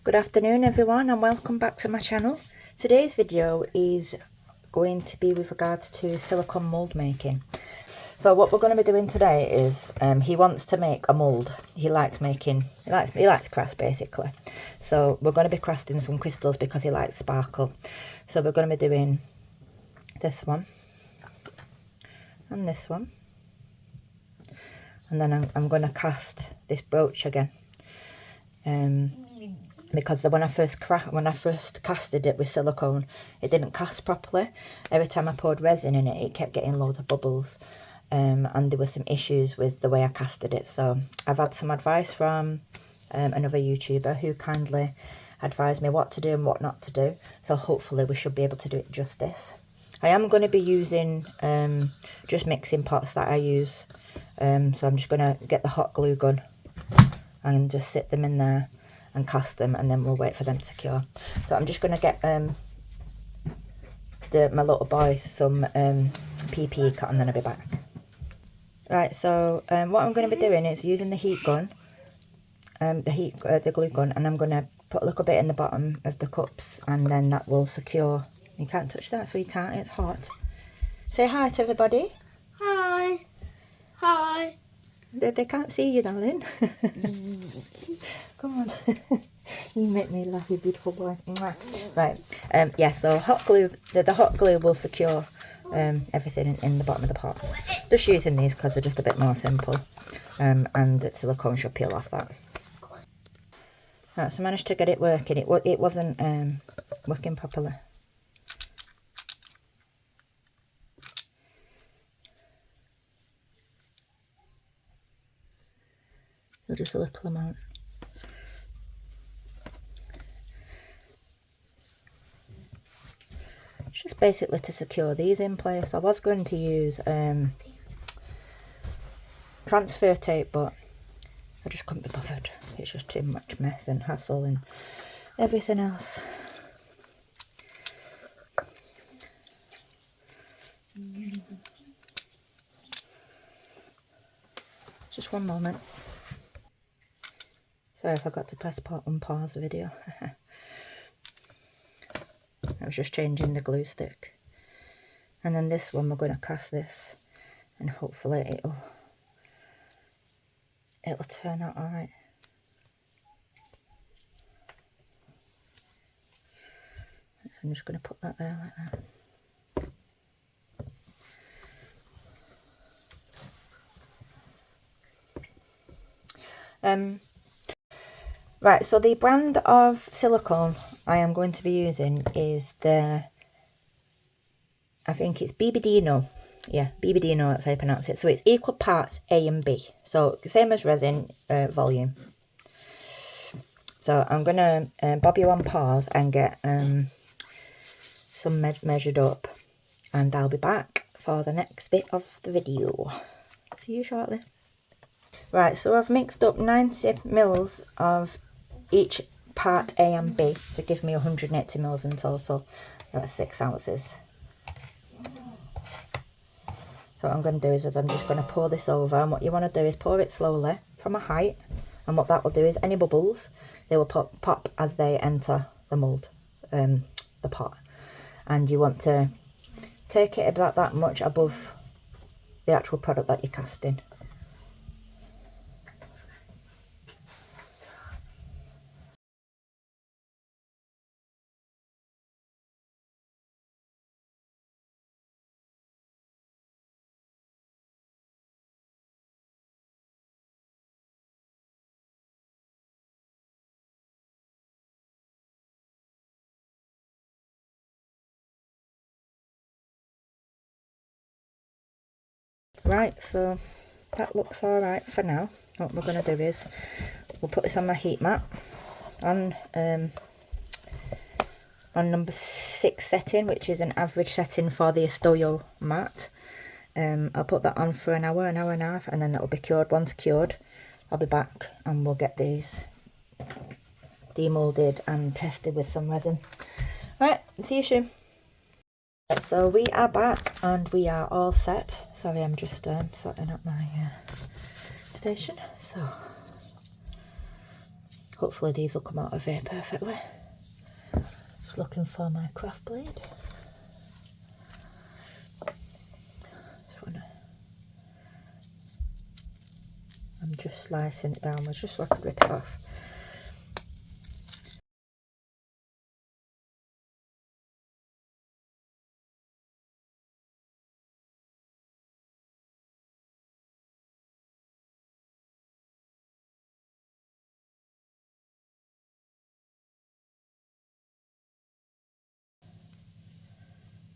Good afternoon everyone and welcome back to my channel. Today's video is going to be with regards to silicone mould making. So what we're going to be doing today is he wants to make a mould. He likes crafts basically. So we're going to be crafting some crystals because he likes sparkle. So we're going to be doing this one and this one. And then I'm going to cast this brooch again. Because when I first casted it with silicone, it didn't cast properly. Every time I poured resin in it, it kept getting loads of bubbles, and there were some issues with the way I casted it. So I've had some advice from another YouTuber who kindly advised me what to do and what not to do. So hopefully we should be able to do it justice. I am going to be using just mixing pots that I use. So I'm just going to get the hot glue gun and just sit them in there and cast them, and then we'll wait for them to cure. So I'm just going to get my little boy some PPE cut, and then I'll be back. Right, so what I'm going to be doing is using the heat gun, the glue gun, and I'm going to put a little bit in the bottom of the cups, and then that will secure. You can't touch that, sweetheart, it's hot. Say hi to everybody. Hi. Hi. They can't see you, darling. Come on. You make me laugh, you beautiful boy. Right. Yeah, so hot glue, the hot glue will secure everything in the bottom of the pots. Just using these because they're just a bit more simple. And the silicone should peel off that. Right, so I managed to get it working. It wasn't working properly. So just a little amount. Just basically to secure these in place. I was going to use transfer tape, but I just couldn't be bothered. It's just too much mess and hassle and everything else. Just one moment. Sorry, I forgot to press unpause the video. I was just changing the glue stick. And then this one, we're going to cast this, and hopefully it'll turn out alright. So I'm just going to put that there like that. Right, so the brand of silicone I am going to be using is I think it's Bibidino. Yeah, Bibidino, that's how you pronounce it. So it's equal parts A and B. So same as resin volume. So I'm going to bob you on pause and get some measured up. And I'll be back for the next bit of the video. See you shortly. Right, so I've mixed up 90 mils of each part A and B to give me 180 mils in total. That's 6 ounces. So what I'm going to do is I'm just going to pour this over, and what you want to do is pour it slowly from a height, and what that will do is any bubbles, they will pop as they enter the mould, the pot, and you want to take it about that much above the actual product that you're casting. Right, so that looks alright for now. What we're going to do is we'll put this on my heat mat on number 6 setting, which is an average setting for the Estoyo mat. I'll put that on for an hour and a half, and then that'll be cured. Once cured, I'll be back and we'll get these demoulded and tested with some resin. Right, see you soon. So we are back and we are all set. Sorry, I'm just sorting up my station. So Hopefully these will come out of it perfectly. Just looking for my craft blade. I'm just slicing it downwards just so I can rip it off.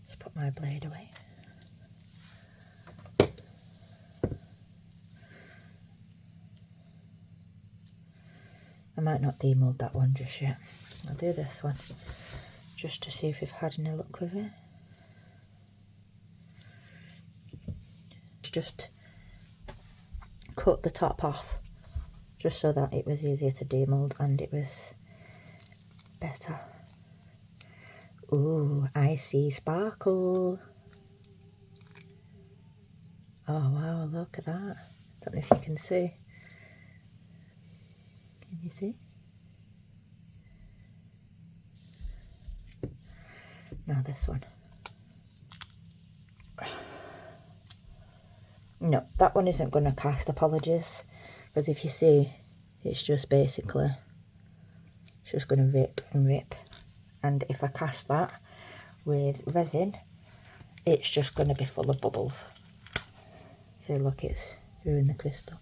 Just put my blade away. I might not demold that one just yet. I'll do this one just to see if we've had any luck with it. Just cut the top off just so that it was easier to demold and it was better. Ooh, I see sparkle. Oh wow, look at that. Don't know if you can see. Can you see? Now this one. No, that one isn't going to cast, apologies. Because if you see, it's just basically, it's just going to rip and rip. And if I cast that with resin, it's just going to be full of bubbles. See, look, it's through in the crystal.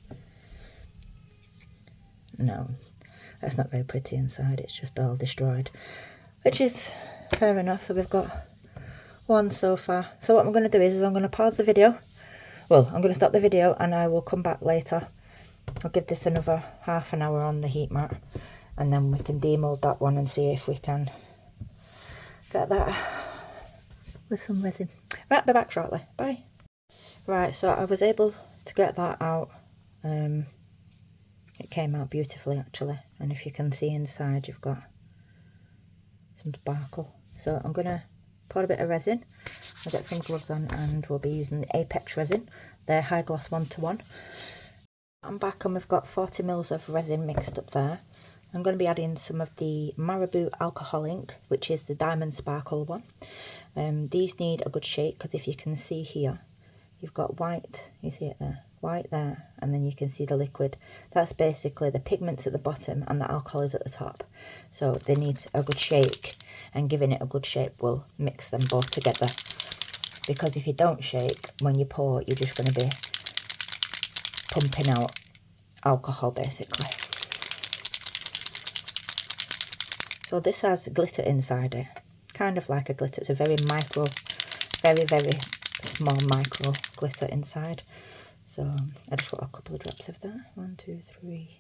No, that's not very pretty inside, it's just all destroyed. Which is fair enough, so we've got one so far. So what I'm going to do is I'm going to pause the video. Well, I'm going to stop the video and I will come back later. I'll give this another half an hour on the heat mat and then we can demold that one and see if we can get that with some resin. Right, be back shortly. Bye. Right, so I was able to get that out. It came out beautifully actually, and if you can see inside you've got some sparkle. So I'm going to pour a bit of resin. I'll get some gloves on and we'll be using the Apex resin. They're high gloss 1-to-1. I'm back and we've got 40 mils of resin mixed up there. I'm going to be adding some of the Marabu alcohol ink, which is the diamond sparkle one. These need a good shake because if you can see here, you've got white, you see it there, white there, and then you can see the liquid. That's basically the pigments at the bottom and the alcohol is at the top. So they need a good shake, and giving it a good shape will mix them both together. Because if you don't shake, when you pour, you're just going to be pumping out alcohol basically. So this has glitter inside it, kind of like a glitter. It's a very micro, very small micro glitter inside. So I just got a couple of drops of that. 1, 2, 3.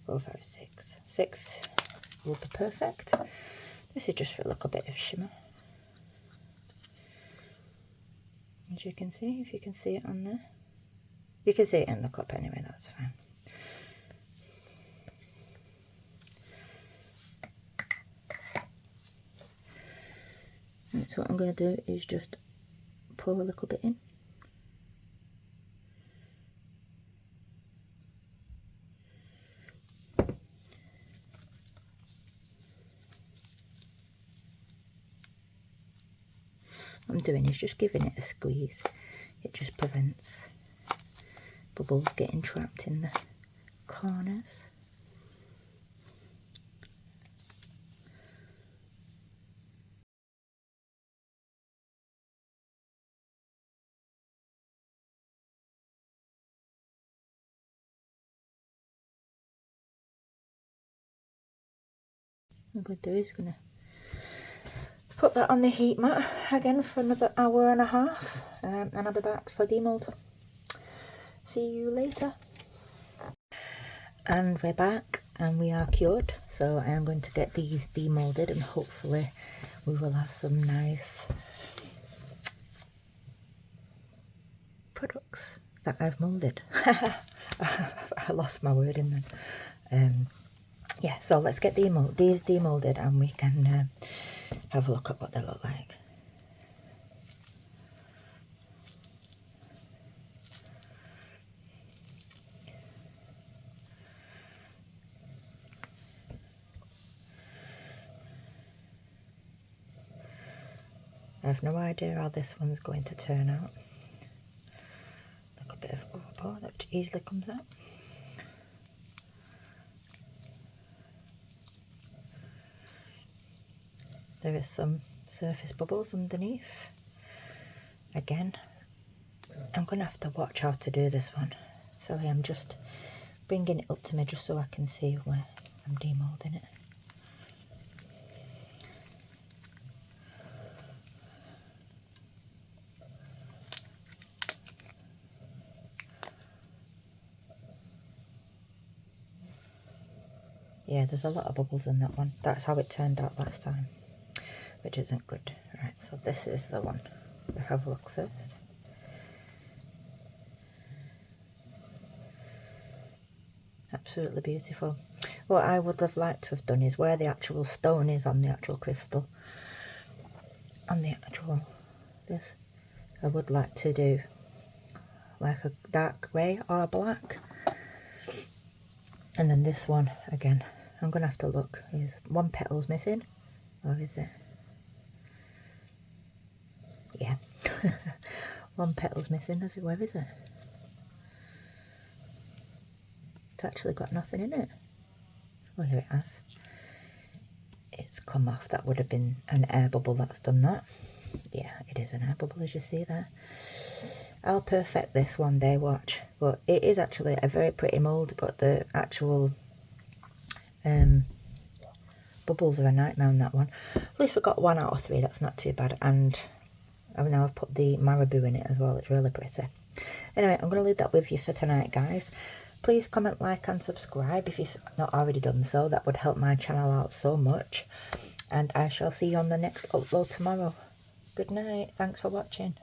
4, 5, 6. 6 will be perfect. This is just for a little bit of shimmer. As you can see, if you can see it on there. You can see it in the cup anyway, that's fine. Right, so what I'm going to do is just pour a little bit in. What I'm doing is just giving it a squeeze. It just prevents bubbles getting trapped in the corners. What I'm going to do is going to put that on the heat mat again for another hour and a half, and I'll be back for demold. See you later. And we're back and we are cured, so I am going to get these demolded and hopefully we will have some nice products that I've moulded. I lost my word in then. Yeah, so let's get these demolded and we can have a look at what they look like. have no idea how this one's going to turn out. Like a bit of overpour that easily comes out. There is some surface bubbles underneath. Again, I'm going to have to watch how to do this one. Sorry, I'm just bringing it up to me just so I can see where I'm demoulding it. Yeah, there's a lot of bubbles in that one. That's how it turned out last time, which isn't good. Right, so this is the one. We'll have a look first. Absolutely beautiful. What I would have liked to have done is where the actual stone is on the actual crystal, on the actual this, I would like to do like a dark grey or black. And then this one again, I'm gonna have to look. Is one petal's missing, or is it? Yeah, one petal's missing. Is it? Where is it? It's actually got nothing in it. Oh, here it has. It's come off. That would have been an air bubble that's done that. Yeah, it is an air bubble, as you see there. I'll perfect this one day, watch. But it is actually a very pretty mould, but the actual bubbles are a nightmare on that one. At least we got 1 out of 3, that's not too bad. And now I've put the Marabu in it as well, it's really pretty. Anyway, I'm going to leave that with you for tonight, guys. Please comment, like and subscribe if you've not already done so. That would help my channel out so much. And I shall see you on the next upload tomorrow. Good night. Thanks for watching.